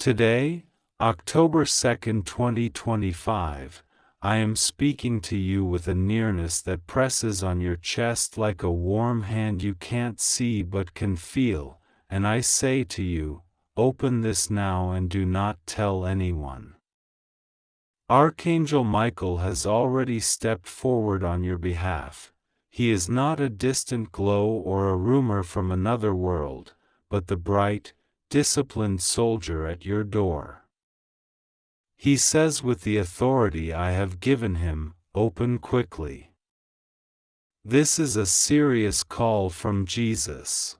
Today, October 2nd, 2025, I am speaking to you with a nearness that presses on your chest like a warm hand you can't see but can feel, and I say to you, open this now and do not tell anyone. Archangel Michael has already stepped forward on your behalf. He is not a distant glow or a rumor from another world, but the bright, disciplined soldier at your door. He says with the authority I have given him, open quickly. This is a serious call from Jesus.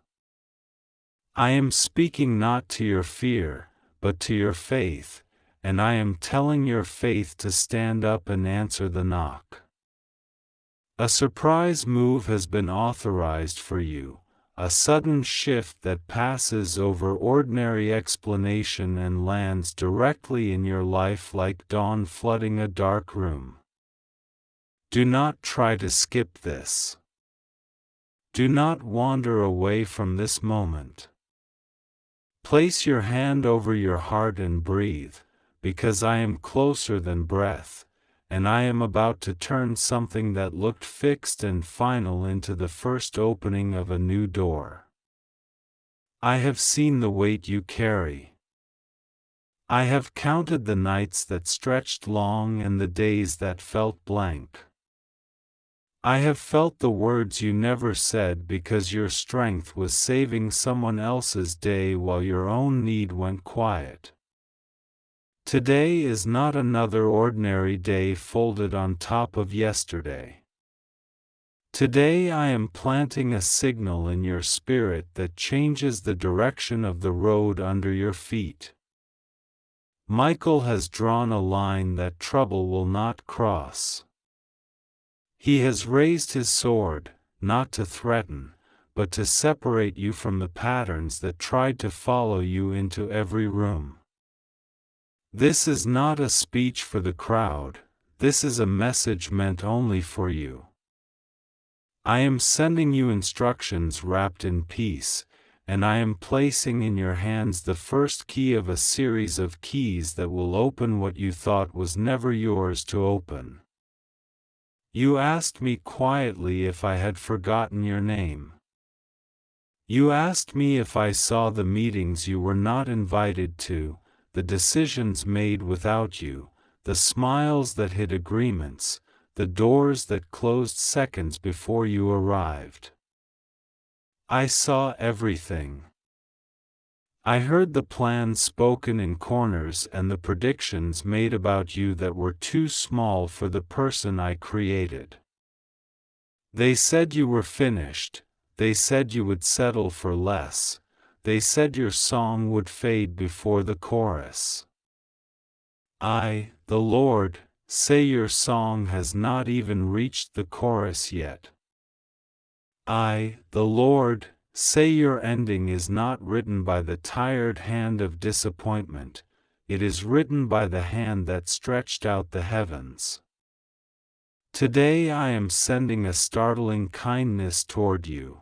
I am speaking not to your fear, but to your faith, and I am telling your faith to stand up and answer the knock. A surprise move has been authorized for you, a sudden shift that passes over ordinary explanation and lands directly in your life like dawn flooding a dark room. Do not try to skip this. Do not wander away from this moment. Place your hand over your heart and breathe, because I am closer than breath, and I am about to turn something that looked fixed and final into the first opening of a new door. I have seen the weight you carry. I have counted the nights that stretched long and the days that felt blank. I have felt the words you never said because your strength was saving someone else's day while your own need went quiet. Today is not another ordinary day folded on top of yesterday. Today I am planting a signal in your spirit that changes the direction of the road under your feet. Michael has drawn a line that trouble will not cross. He has raised his sword, not to threaten, but to separate you from the patterns that tried to follow you into every room. This is not a speech for the crowd, this is a message meant only for you. I am sending you instructions wrapped in peace, and I am placing in your hands the first key of a series of keys that will open what you thought was never yours to open. You asked me quietly if I had forgotten your name. You asked me if I saw the meetings you were not invited to, the decisions made without you, the smiles that hid agreements, the doors that closed seconds before you arrived. I saw everything. I heard the plans spoken in corners and the predictions made about you that were too small for the person I created. They said you were finished, they said you would settle for less. They said your song would fade before the chorus. I, the Lord, say your song has not even reached the chorus yet. I, the Lord, say your ending is not written by the tired hand of disappointment, it is written by the hand that stretched out the heavens. Today I am sending a startling kindness toward you.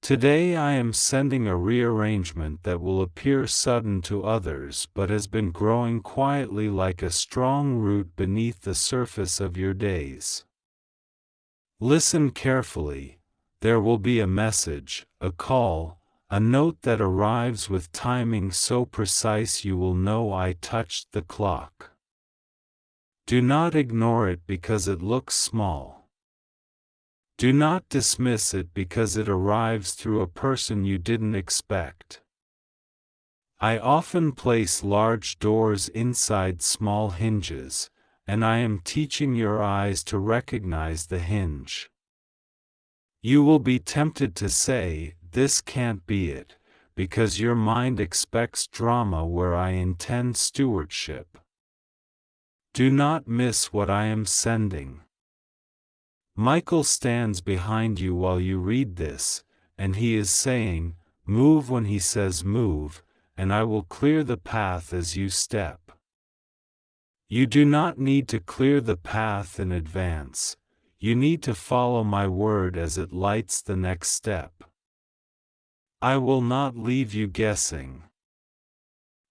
Today I am sending a rearrangement that will appear sudden to others but has been growing quietly like a strong root beneath the surface of your days. Listen carefully, there will be a message, a call, a note that arrives with timing so precise you will know I touched the clock. Do not ignore it because it looks small. Do not dismiss it because it arrives through a person you didn't expect. I often place large doors inside small hinges, and I am teaching your eyes to recognize the hinge. You will be tempted to say, "This can't be it," because your mind expects drama where I intend stewardship. Do not miss what I am sending. Michael stands behind you while you read this, and he is saying, move when he says move, and I will clear the path as you step. You do not need to clear the path in advance, you need to follow my word as it lights the next step. I will not leave you guessing.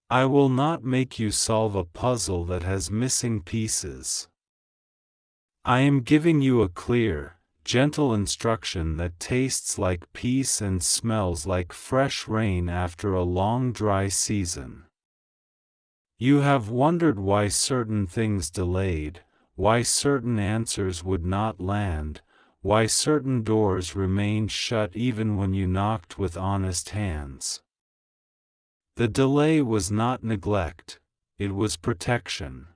I will not make you solve a puzzle that has missing pieces. I am giving you a clear, gentle instruction that tastes like peace and smells like fresh rain after a long dry season. You have wondered why certain things delayed, why certain answers would not land, why certain doors remained shut even when you knocked with honest hands. The delay was not neglect, it was protection.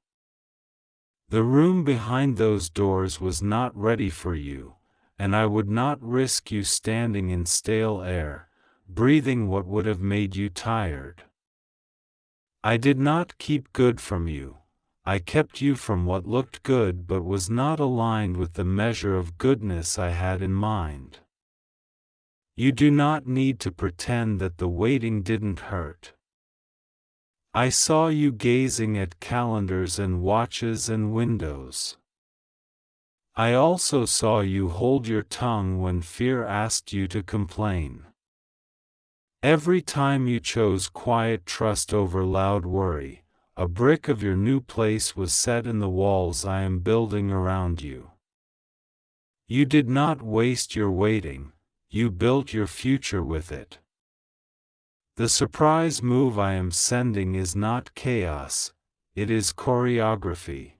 The room behind those doors was not ready for you, and I would not risk you standing in stale air, breathing what would have made you tired. I did not keep good from you. I kept you from what looked good but was not aligned with the measure of goodness I had in mind. You do not need to pretend that the waiting didn't hurt. I saw you gazing at calendars and watches and windows. I also saw you hold your tongue when fear asked you to complain. Every time you chose quiet trust over loud worry, a brick of your new place was set in the walls I am building around you. You did not waste your waiting, you built your future with it. The surprise move I am sending is not chaos, it is choreography.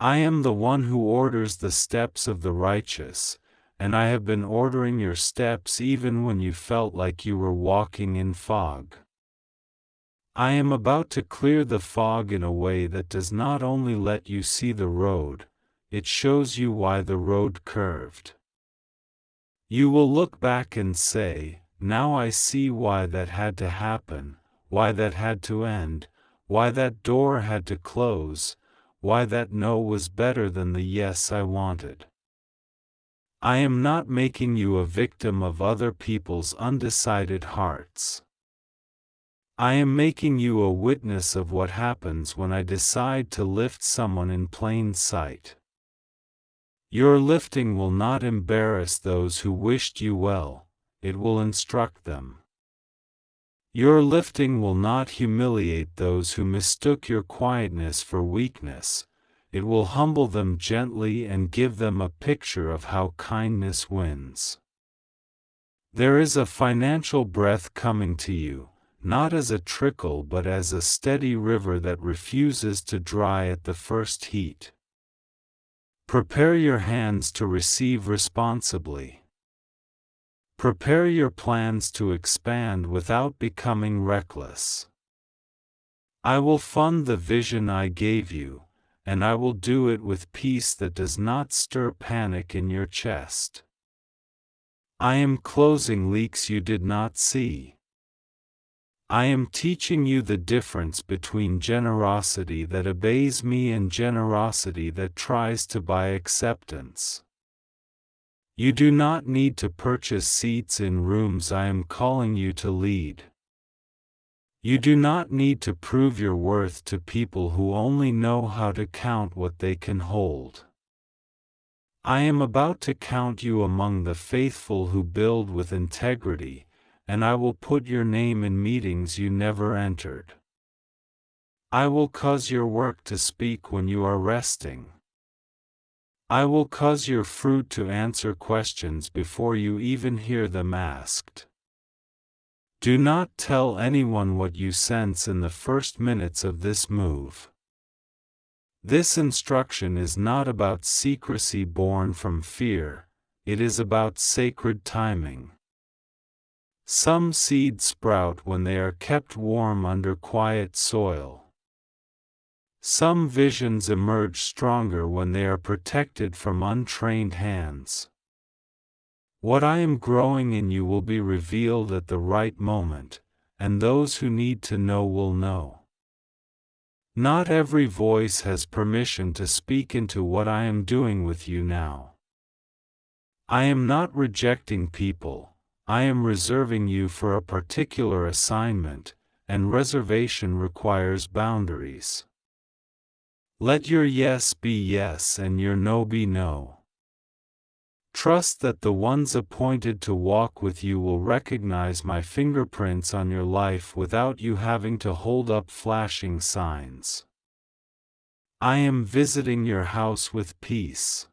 I am the one who orders the steps of the righteous, and I have been ordering your steps even when you felt like you were walking in fog. I am about to clear the fog in a way that does not only let you see the road, it shows you why the road curved. You will look back and say, now I see why that had to happen, why that had to end, why that door had to close, why that no was better than the yes I wanted. I am not making you a victim of other people's undecided hearts. I am making you a witness of what happens when I decide to lift someone in plain sight. Your lifting will not embarrass those who wished you well, it will instruct them. Your lifting will not humiliate those who mistook your quietness for weakness, it will humble them gently and give them a picture of how kindness wins. There is a financial breath coming to you, not as a trickle but as a steady river that refuses to dry at the first heat. Prepare your hands to receive responsibly. Prepare your plans to expand without becoming reckless. I will fund the vision I gave you, and I will do it with peace that does not stir panic in your chest. I am closing leaks you did not see. I am teaching you the difference between generosity that obeys me and generosity that tries to buy acceptance. You do not need to purchase seats in rooms I am calling you to lead. You do not need to prove your worth to people who only know how to count what they can hold. I am about to count you among the faithful who build with integrity, and I will put your name in meetings you never entered. I will cause your work to speak when you are resting. I will cause your fruit to answer questions before you even hear them asked. Do not tell anyone what you sense in the first minutes of this move. This instruction is not about secrecy born from fear, it is about sacred timing. Some seeds sprout when they are kept warm under quiet soil. Some visions emerge stronger when they are protected from untrained hands. What I am growing in you will be revealed at the right moment, and those who need to know will know. Not every voice has permission to speak into what I am doing with you now. I am not rejecting people, I am reserving you for a particular assignment, and reservation requires boundaries. Let your yes be yes and your no be no. Trust that the ones appointed to walk with you will recognize my fingerprints on your life without you having to hold up flashing signs. I am visiting your house with peace.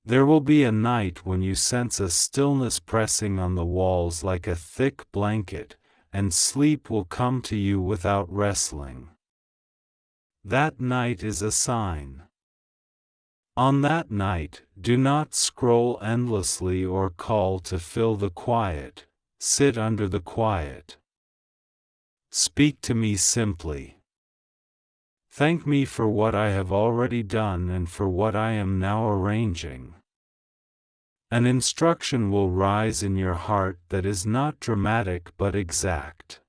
There will be a night when you sense a stillness pressing on the walls like a thick blanket, and sleep will come to you without wrestling. That night is a sign. On that night, do not scroll endlessly or call to fill the quiet. Sit under the quiet. Speak to me simply. Thank me for what I have already done and for what I am now arranging. An instruction will rise in your heart that is not dramatic but exact.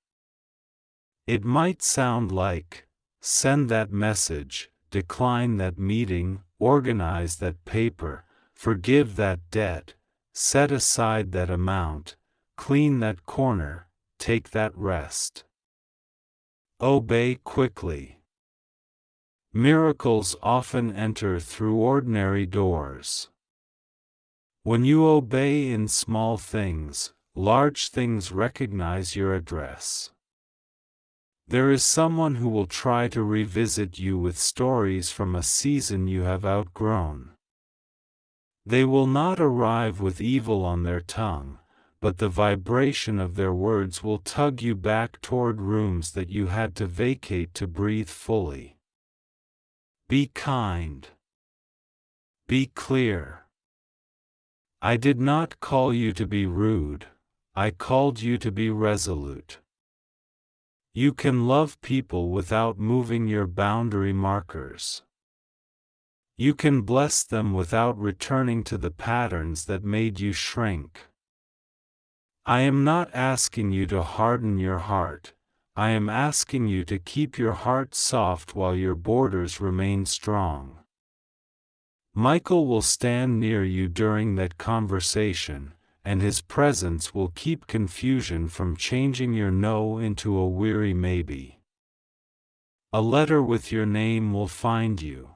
It might sound like, send that message, decline that meeting, organize that paper, forgive that debt, set aside that amount, clean that corner, take that rest. Obey quickly. Miracles often enter through ordinary doors. When you obey in small things, large things recognize your address. There is someone who will try to revisit you with stories from a season you have outgrown. They will not arrive with evil on their tongue, but the vibration of their words will tug you back toward rooms that you had to vacate to breathe fully. Be kind. Be clear. I did not call you to be rude, I called you to be resolute. You can love people without moving your boundary markers. You can bless them without returning to the patterns that made you shrink. I am not asking you to harden your heart, I am asking you to keep your heart soft while your borders remain strong. Michael will stand near you during that conversation, and his presence will keep confusion from changing your no into a weary maybe. A letter with your name will find you.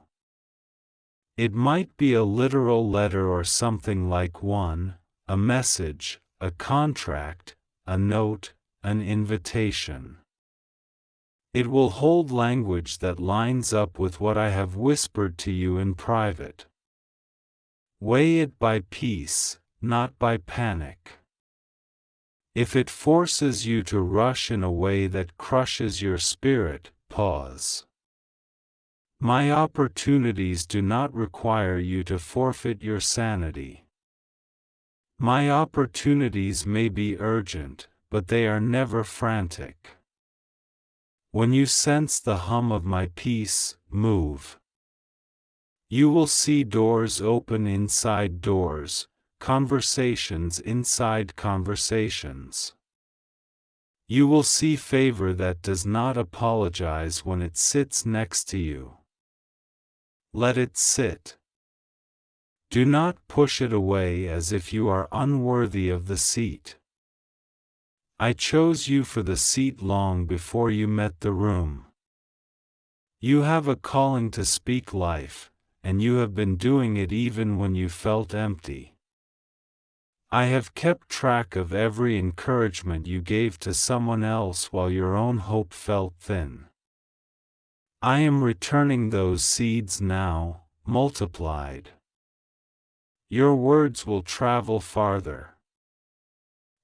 It might be a literal letter or something like one, a message, a contract, a note, an invitation. It will hold language that lines up with what I have whispered to you in private. Weigh it by peace, not by panic. If it forces you to rush in a way that crushes your spirit, pause. My opportunities do not require you to forfeit your sanity. My opportunities may be urgent, but they are never frantic. When you sense the hum of my peace, move. You will see doors open inside doors, conversations inside conversations. You will see favor that does not apologize when it sits next to you. Let it sit. Do not push it away as if you are unworthy of the seat. I chose you for the seat long before you met the room. You have a calling to speak life, and you have been doing it even when you felt empty. I have kept track of every encouragement you gave to someone else while your own hope felt thin. I am returning those seeds now, multiplied. Your words will travel farther.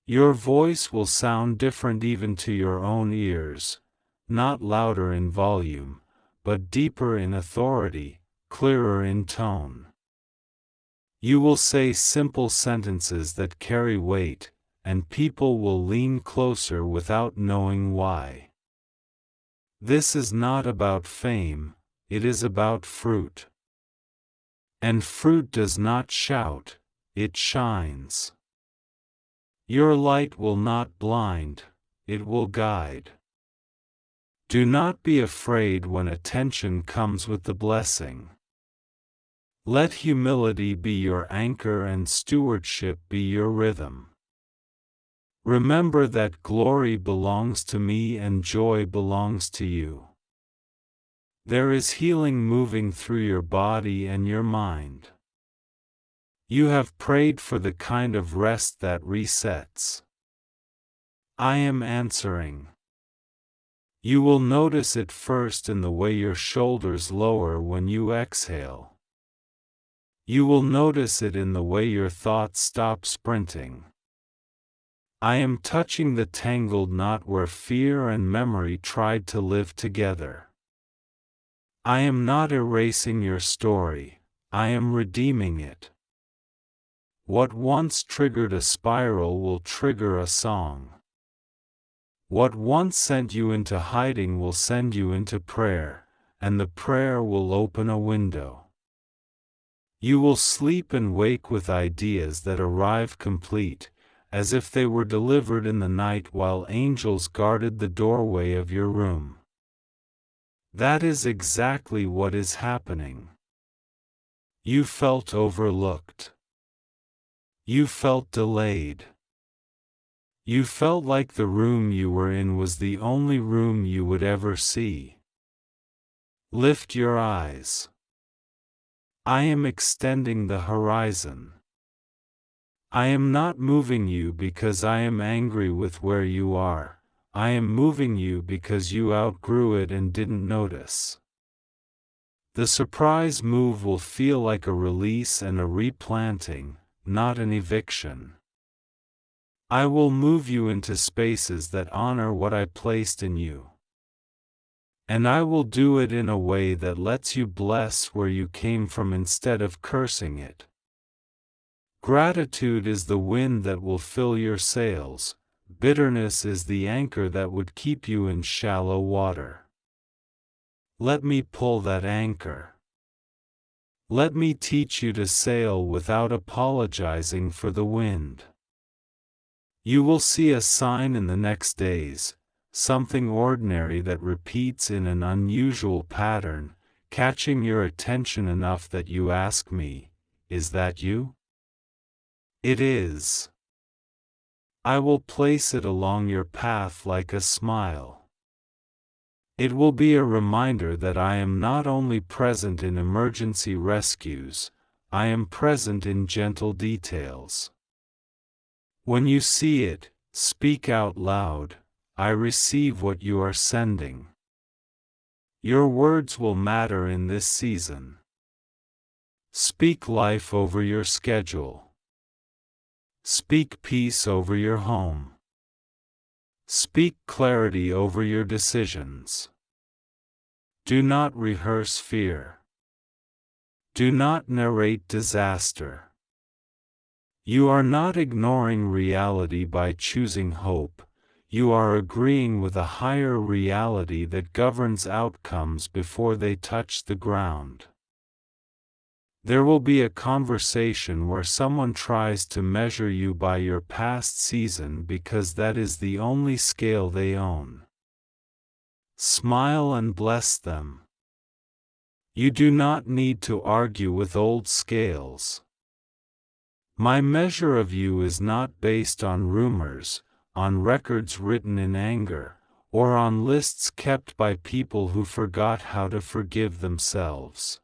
Your voice will sound different even to your own ears, not louder in volume, but deeper in authority, clearer in tone. You will say simple sentences that carry weight, and people will lean closer without knowing why. This is not about fame, it is about fruit. And fruit does not shout, it shines. Your light will not blind, it will guide. Do not be afraid when attention comes with the blessing. Let humility be your anchor and stewardship be your rhythm. Remember that glory belongs to me and joy belongs to you. There is healing moving through your body and your mind. You have prayed for the kind of rest that resets. I am answering. You will notice it first in the way your shoulders lower when you exhale. You will notice it in the way your thoughts stop sprinting. I am touching the tangled knot where fear and memory tried to live together. I am not erasing your story, I am redeeming it. What once triggered a spiral will trigger a song. What once sent you into hiding will send you into prayer, and the prayer will open a window. You will sleep and wake with ideas that arrive complete, as if they were delivered in the night while angels guarded the doorway of your room. That is exactly what is happening. You felt overlooked. You felt delayed. You felt like the room you were in was the only room you would ever see. Lift your eyes. I am extending the horizon. I am not moving you because I am angry with where you are. I am moving you because you outgrew it and didn't notice. The surprise move will feel like a release and a replanting, not an eviction. I will move you into spaces that honor what I placed in you. And I will do it in a way that lets you bless where you came from instead of cursing it. Gratitude is the wind that will fill your sails. Bitterness is the anchor that would keep you in shallow water. Let me pull that anchor. Let me teach you to sail without apologizing for the wind. You will see a sign in the next days, something ordinary that repeats in an unusual pattern, catching your attention enough that you ask me, "Is that you?" It is. I will place it along your path like a smile. It will be a reminder that I am not only present in emergency rescues, I am present in gentle details. When you see it, speak out loud, "I receive what you are sending." Your words will matter in this season. Speak life over your schedule. Speak peace over your home. Speak clarity over your decisions. Do not rehearse fear. Do not narrate disaster. You are not ignoring reality by choosing hope, you are agreeing with a higher reality that governs outcomes before they touch the ground. There will be a conversation where someone tries to measure you by your past season because that is the only scale they own. Smile and bless them. You do not need to argue with old scales. My measure of you is not based on rumors, on records written in anger, or on lists kept by people who forgot how to forgive themselves.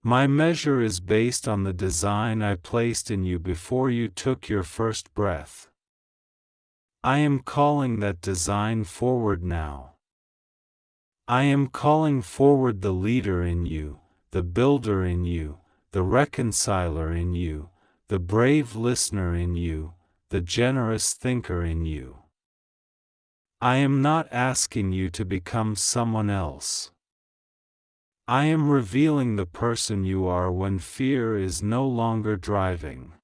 My measure is based on the design I placed in you before you took your first breath. I am calling that design forward now. I am calling forward the leader in you, the builder in you, the reconciler in you, the brave listener in you, the generous thinker in you. I am not asking you to become someone else. I am revealing the person you are when fear is no longer driving.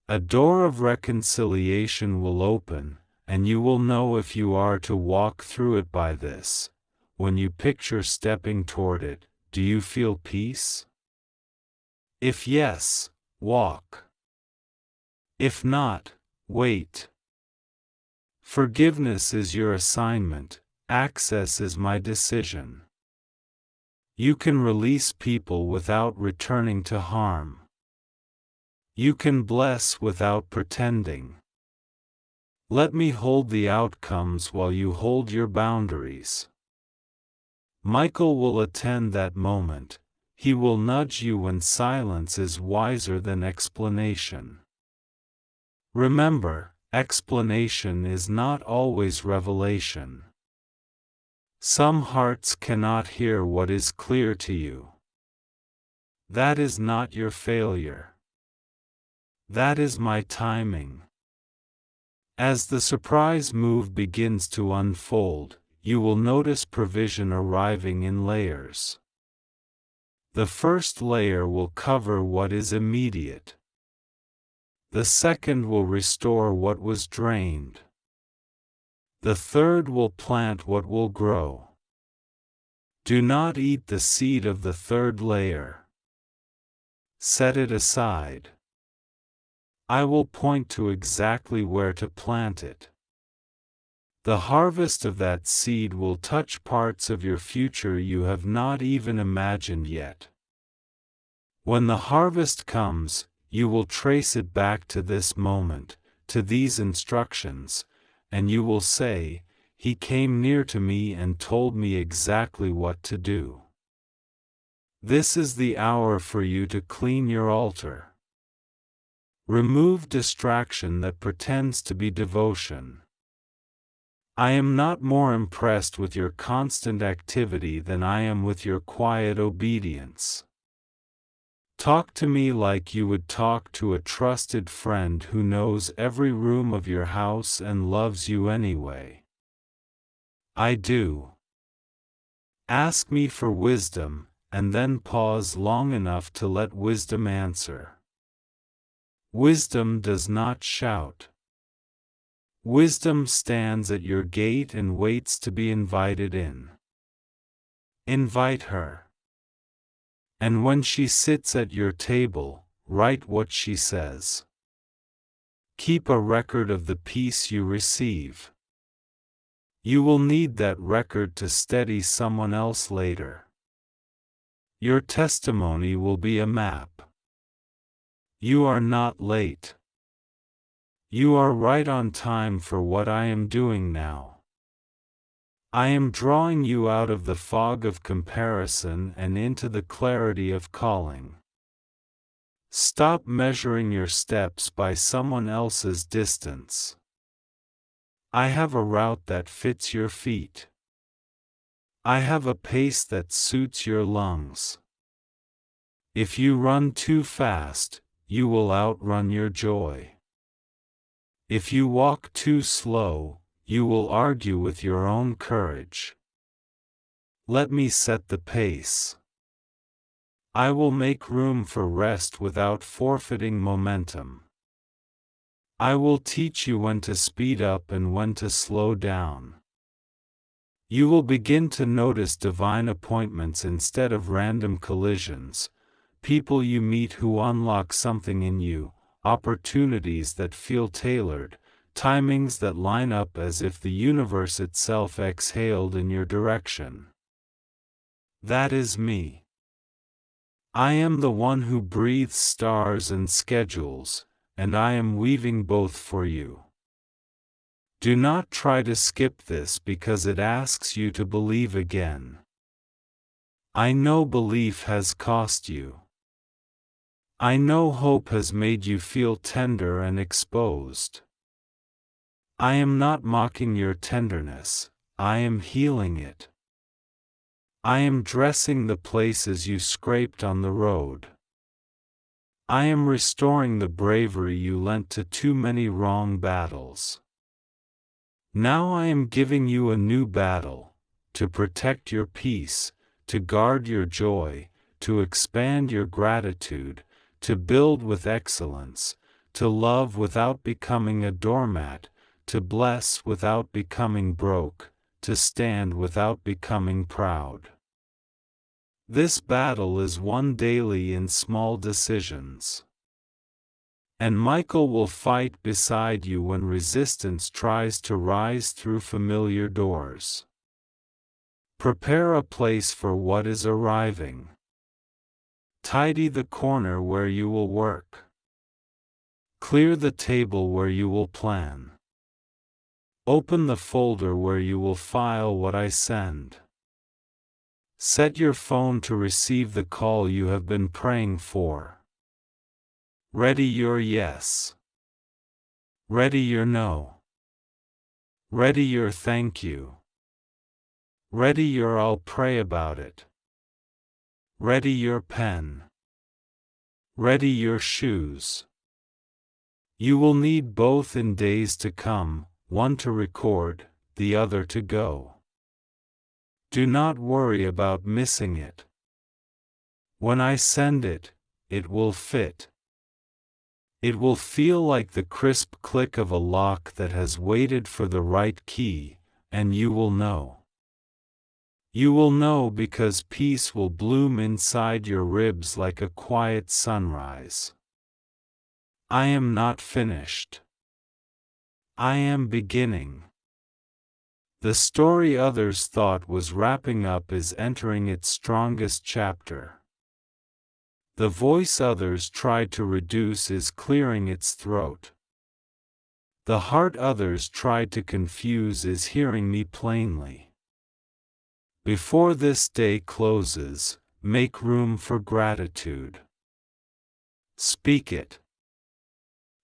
A door of reconciliation will open, and you will know if you are to walk through it by this. When you picture stepping toward it, do you feel peace? If yes, walk. If not, wait. Forgiveness is your assignment, access is my decision. You can release people without returning to harm. You can bless without pretending. Let me hold the outcomes while you hold your boundaries. Michael will attend that moment. He will nudge you when silence is wiser than explanation. Remember, explanation is not always revelation. Some hearts cannot hear what is clear to you. That is not your failure. That is my timing. As the surprise move begins to unfold, you will notice provision arriving in layers. The first layer will cover what is immediate. The second will restore what was drained. The third will plant what will grow. Do not eat the seed of the third layer. Set it aside. I will point to exactly where to plant it. The harvest of that seed will touch parts of your future you have not even imagined yet. When the harvest comes, you will trace it back to this moment, to these instructions, and you will say, "He came near to me and told me exactly what to do." This is the hour for you to clean your altar. Remove distraction that pretends to be devotion. I am not more impressed with your constant activity than I am with your quiet obedience. Talk to me like you would talk to a trusted friend who knows every room of your house and loves you anyway. I do. Ask me for wisdom, and then pause long enough to let wisdom answer. Wisdom does not shout. Wisdom stands at your gate and waits to be invited in. Invite her. And when she sits at your table, write what she says. Keep a record of the peace you receive. You will need that record to steady someone else later. Your testimony will be a map. You are not late. You are right on time for what I am doing now. I am drawing you out of the fog of comparison and into the clarity of calling. Stop measuring your steps by someone else's distance. I have a route that fits your feet. I have a pace that suits your lungs. If you run too fast, you will outrun your joy. If you walk too slow, you will argue with your own courage. Let me set the pace. I will make room for rest without forfeiting momentum. I will teach you when to speed up and when to slow down. You will begin to notice divine appointments instead of random collisions, people you meet who unlock something in you, opportunities that feel tailored, timings that line up as if the universe itself exhaled in your direction. That is me. I am the one who breathes stars and schedules, and I am weaving both for you. Do not try to skip this because it asks you to believe again. I know belief has cost you. I know hope has made you feel tender and exposed. I am not mocking your tenderness, I am healing it. I am dressing the places you scraped on the road. I am restoring the bravery you lent to too many wrong battles. Now I am giving you a new battle, to protect your peace, to guard your joy, to expand your gratitude, to build with excellence, to love without becoming a doormat, to bless without becoming broke, to stand without becoming proud. This battle is won daily in small decisions. And Michael will fight beside you when resistance tries to rise through familiar doors. Prepare a place for what is arriving. Tidy the corner where you will work. Clear the table where you will plan. Open the folder where you will file what I send. Set your phone to receive the call you have been praying for. Ready your yes. Ready your no. Ready your thank you. Ready your I'll pray about it. Ready your pen. Ready your shoes. You will need both in days to come, one to record, the other to go. Do not worry about missing it. When I send it, it will fit. It will feel like the crisp click of a lock that has waited for the right key, and you will know. You will know because peace will bloom inside your ribs like a quiet sunrise. I am not finished. I am beginning. The story others thought was wrapping up is entering its strongest chapter. The voice others tried to reduce is clearing its throat. The heart others tried to confuse is hearing me plainly. Before this day closes, make room for gratitude. Speak it.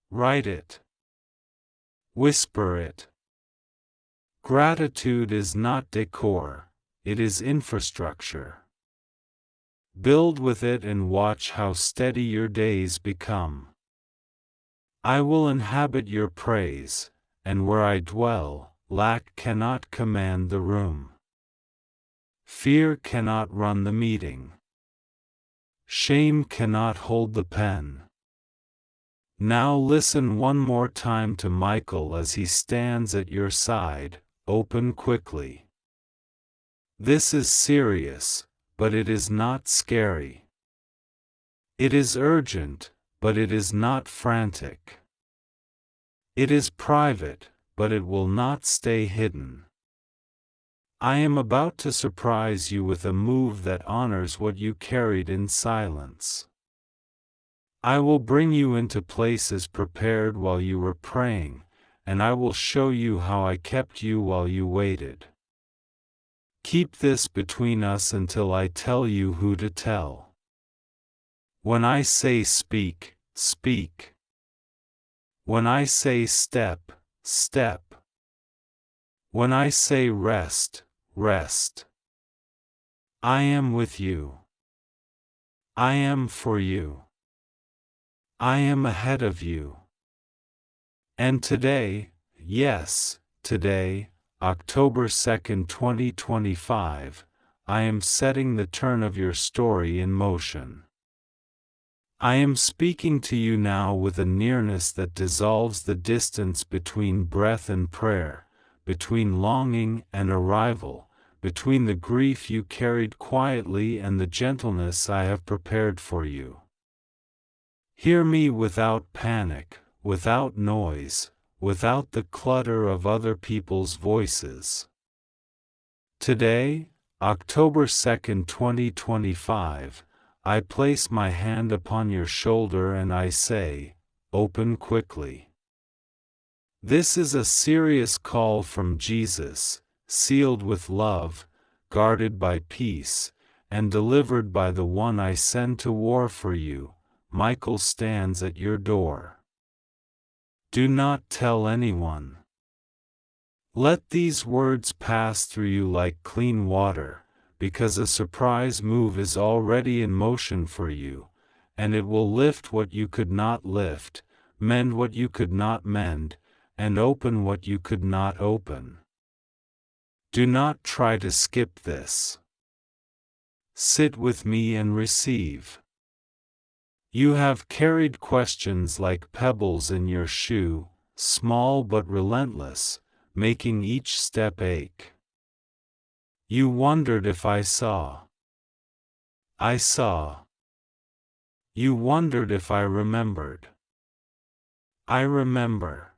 Write it. Whisper it. Gratitude is not decor, it is infrastructure. Build with it and watch how steady your days become. I will inhabit your praise, and where I dwell, lack cannot command the room. Fear cannot run the meeting. Shame cannot hold the pen. Now listen one more time to Michael as he stands at your side, open quickly. This is serious, but it is not scary. It is urgent, but it is not frantic. It is private, but it will not stay hidden. I am about to surprise you with a move that honors what you carried in silence. I will bring you into places prepared while you were praying, and I will show you how I kept you while you waited. Keep this between us until I tell you who to tell. When I say speak, speak. When I say step, step. When I say rest, rest. I am with you. I am for you. I am ahead of you. And today, yes, today, October 2nd, 2025, I am setting the turn of your story in motion. I am speaking to you now with a nearness that dissolves the distance between breath and prayer, between longing and arrival, between the grief you carried quietly and the gentleness I have prepared for you. Hear me without panic, without noise, without the clutter of other people's voices. Today, October 2nd, 2025, I place my hand upon your shoulder and I say, open quickly. This is a serious call from Jesus, sealed with love, guarded by peace, and delivered by the one I send to war for you. Michael stands at your door. Do not tell anyone. Let these words pass through you like clean water, because a surprise move is already in motion for you, and it will lift what you could not lift, mend what you could not mend, and open what you could not open. Do not try to skip this. Sit with me and receive. You have carried questions like pebbles in your shoe, small but relentless, making each step ache. You wondered if I saw. I saw. You wondered if I remembered. I remember.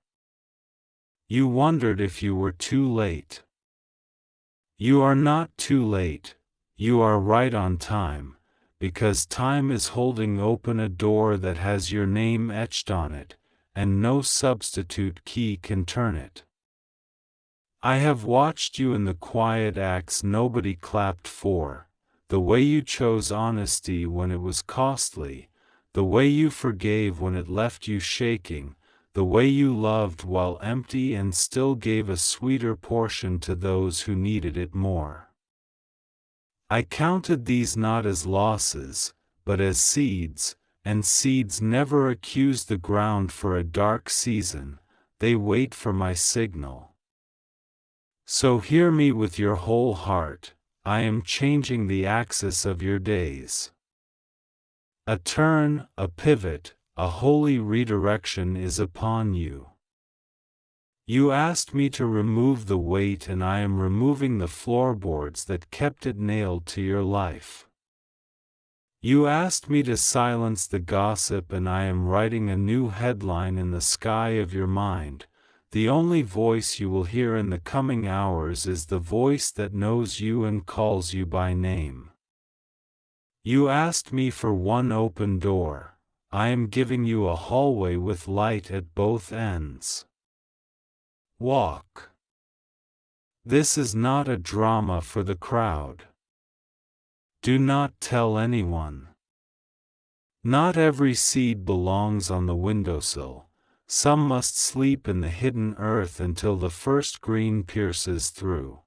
You wondered if you were too late. You are not too late, you are right on time. Because time is holding open a door that has your name etched on it, and no substitute key can turn it. I have watched you in the quiet acts nobody clapped for, the way you chose honesty when it was costly, the way you forgave when it left you shaking, the way you loved while empty and still gave a sweeter portion to those who needed it more. I counted these not as losses, but as seeds, and seeds never accuse the ground for a dark season, they wait for my signal. So hear me with your whole heart, I am changing the axis of your days. A turn, a pivot, a holy redirection is upon you. You asked me to remove the weight, and I am removing the floorboards that kept it nailed to your life. You asked me to silence the gossip, and I am writing a new headline in the sky of your mind. The only voice you will hear in the coming hours is the voice that knows you and calls you by name. You asked me for one open door. I am giving you a hallway with light at both ends. Walk. This is not a drama for the crowd. Do not tell anyone. Not every seed belongs on the windowsill. Some must sleep in the hidden earth until the first green pierces through.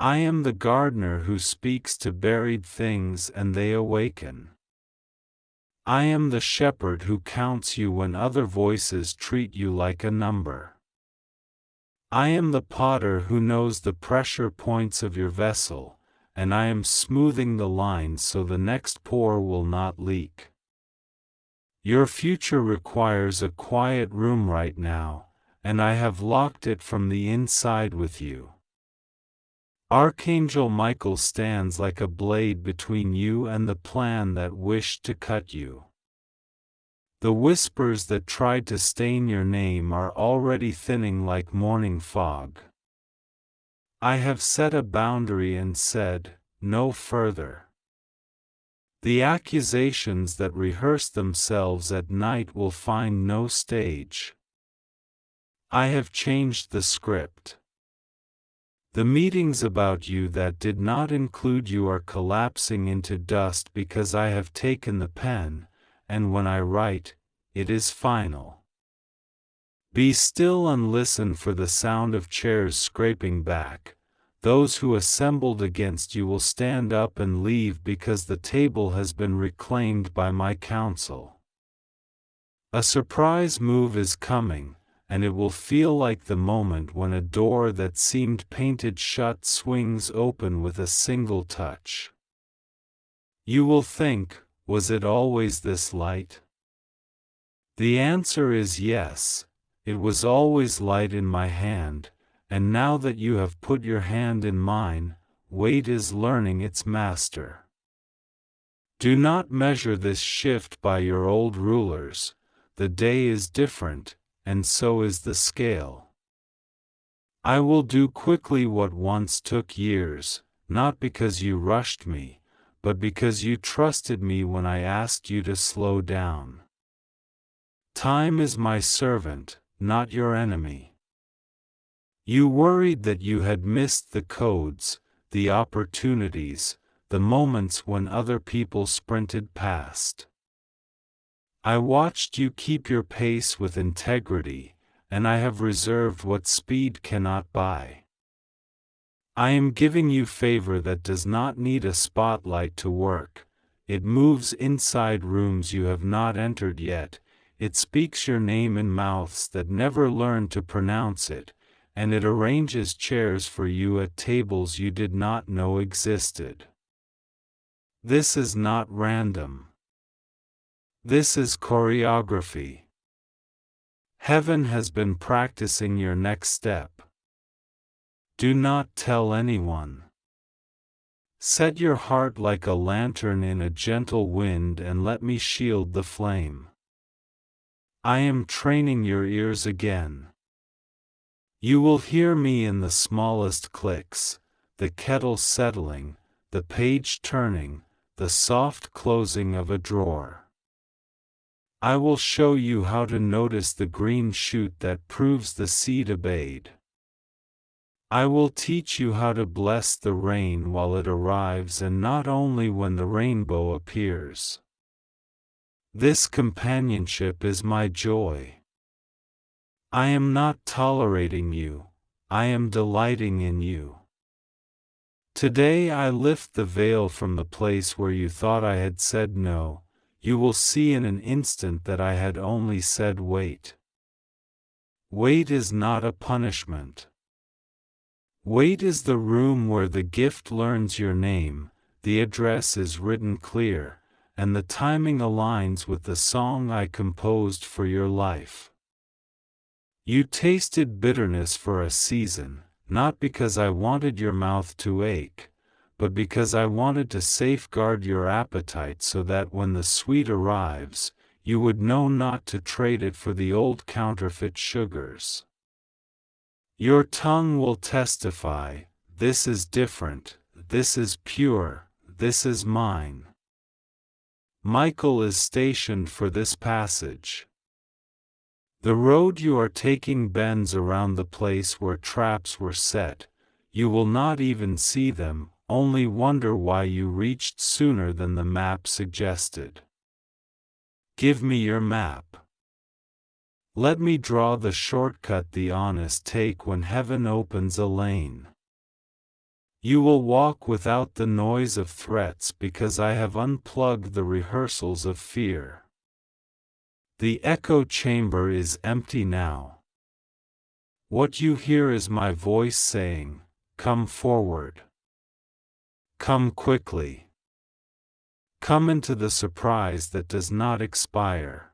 I am the gardener who speaks to buried things and they awaken. I am the shepherd who counts you when other voices treat you like a number. I am the potter who knows the pressure points of your vessel, and I am smoothing the lines so the next pour will not leak. Your future requires a quiet room right now, and I have locked it from the inside with you. Archangel Michael stands like a blade between you and the plan that wished to cut you. The whispers that tried to stain your name are already thinning like morning fog. I have set a boundary and said, no further. The accusations that rehearse themselves at night will find no stage. I have changed the script. The meetings about you that did not include you are collapsing into dust because I have taken the pen, and when I write, it is final. Be still and listen for the sound of chairs scraping back. Those who assembled against you will stand up and leave because the table has been reclaimed by my counsel. A surprise move is coming, and it will feel like the moment when a door that seemed painted shut swings open with a single touch. You will think, was it always this light? The answer is yes, it was always light in my hand, and now that you have put your hand in mine, weight is learning its master. Do not measure this shift by your old rulers, the day is different, and so is the scale. I will do quickly what once took years, not because you rushed me, but because you trusted me when I asked you to slow down. Time is my servant, not your enemy. You worried that you had missed the codes, the opportunities, the moments when other people sprinted past. I watched you keep your pace with integrity, and I have reserved what speed cannot buy. I am giving you favor that does not need a spotlight to work. It moves inside rooms you have not entered yet. It speaks your name in mouths that never learned to pronounce it, and it arranges chairs for you at tables you did not know existed. This is not random. This is choreography. Heaven has been practicing your next step. Do not tell anyone. Set your heart like a lantern in a gentle wind and let me shield the flame. I am training your ears again. You will hear me in the smallest clicks, the kettle settling, the page turning, the soft closing of a drawer. I will show you how to notice the green shoot that proves the seed obeyed. I will teach you how to bless the rain while it arrives and not only when the rainbow appears. This companionship is my joy. I am not tolerating you, I am delighting in you. Today I lift the veil from the place where you thought I had said no. You will see in an instant that I had only said wait. Wait is not a punishment. Wait is the room where the gift learns your name, the address is written clear, and the timing aligns with the song I composed for your life. You tasted bitterness for a season, not because I wanted your mouth to ache, but because I wanted to safeguard your appetite so that when the sweet arrives, you would know not to trade it for the old counterfeit sugars. Your tongue will testify, this is different, this is pure, this is mine. Michael is stationed for this passage. The road you are taking bends around the place where traps were set. You will not even see them, only wonder why you reached sooner than the map suggested. Give me your map. Let me draw the shortcut the honest take when heaven opens a lane. You will walk without the noise of threats because I have unplugged the rehearsals of fear. The echo chamber is empty now. What you hear is my voice saying, come forward. Come quickly. Come into the surprise that does not expire.